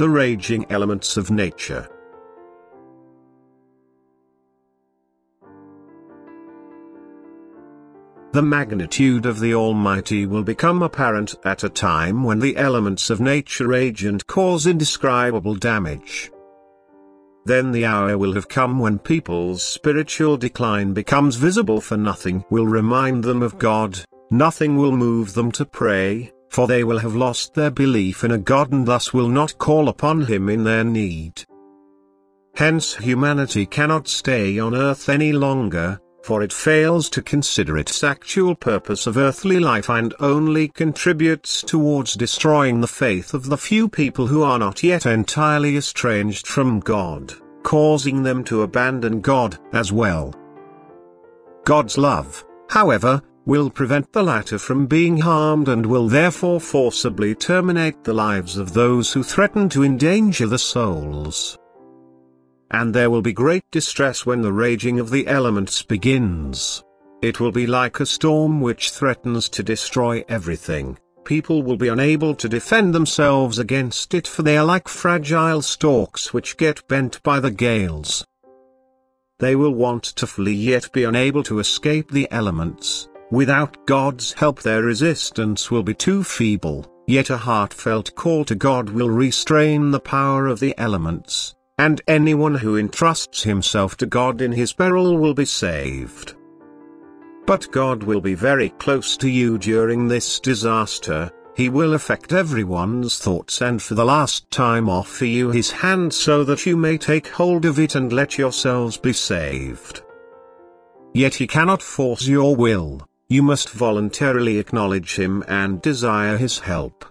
the raging elements of nature. The magnitude of the Almighty will become apparent at a time when the elements of nature rage and cause indescribable damage. Then the hour will have come when people's spiritual decline becomes visible, for nothing will remind them of God, nothing will move them to pray, for they will have lost their belief in a God and thus will not call upon Him in their need. Hence humanity cannot stay on earth any longer, for it fails to consider its actual purpose of earthly life and only contributes towards destroying the faith of the few people who are not yet entirely estranged from God, causing them to abandon God as well. God's love, however, will prevent the latter from being harmed and will therefore forcibly terminate the lives of those who threaten to endanger the souls. And there will be great distress when the raging of the elements begins. It will be like a storm which threatens to destroy everything. People will be unable to defend themselves against it, for they are like fragile stalks which get bent by the gales. They will want to flee yet be unable to escape the elements. Without God's help their resistance will be too feeble, yet a heartfelt call to God will restrain the power of the elements. And anyone who entrusts himself to God in his peril will be saved. But God will be very close to you during this disaster. He will affect everyone's thoughts and for the last time offer you His hand so that you may take hold of it and let yourselves be saved. Yet He cannot force your will, you must voluntarily acknowledge Him and desire His help.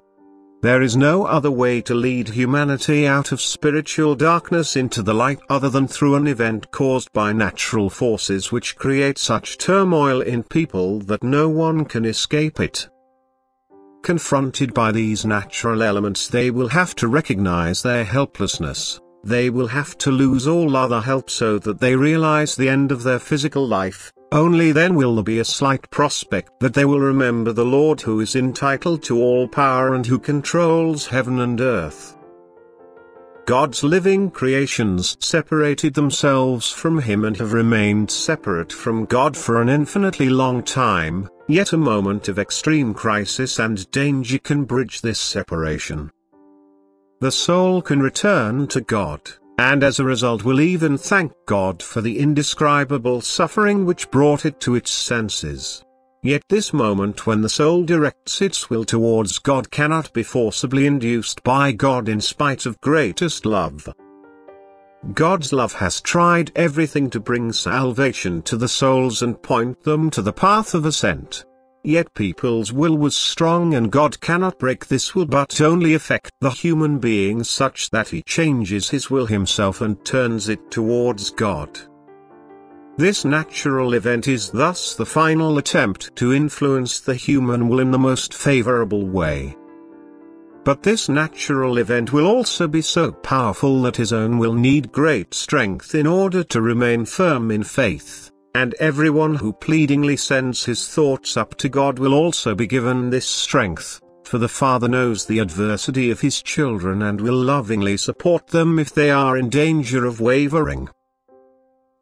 There is no other way to lead humanity out of spiritual darkness into the light other than through an event caused by natural forces which create such turmoil in people that no one can escape it. Confronted by these natural elements, they will have to recognize their helplessness. They will have to lose all other help so that they realize the end of their physical life. Only then will there be a slight prospect that they will remember the Lord who is entitled to all power and who controls heaven and earth. God's living creations separated themselves from Him and have remained separate from God for an infinitely long time, yet a moment of extreme crisis and danger can bridge this separation. The soul can return to God, and as a result will even thank God for the indescribable suffering which brought it to its senses. Yet this moment when the soul directs its will towards God cannot be forcibly induced by God in spite of greatest love. God's love has tried everything to bring salvation to the souls and point them to the path of ascent. Yet people's will was strong and God cannot break this will but only affect the human being such that he changes his will himself and turns it towards God. This natural event is thus the final attempt to influence the human will in the most favorable way. But this natural event will also be so powerful that his own will need great strength in order to remain firm in faith. And everyone who pleadingly sends his thoughts up to God will also be given this strength, for the Father knows the adversity of His children and will lovingly support them if they are in danger of wavering.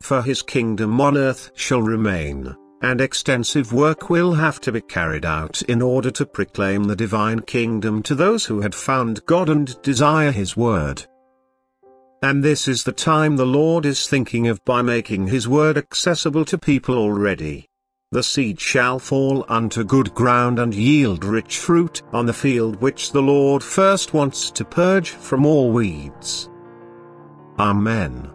For His kingdom on earth shall remain, and extensive work will have to be carried out in order to proclaim the divine kingdom to those who had found God and desire His word. And this is the time the Lord is thinking of by making His word accessible to people already. The seed shall fall unto good ground and yield rich fruit on the field which the Lord first wants to purge from all weeds. Amen.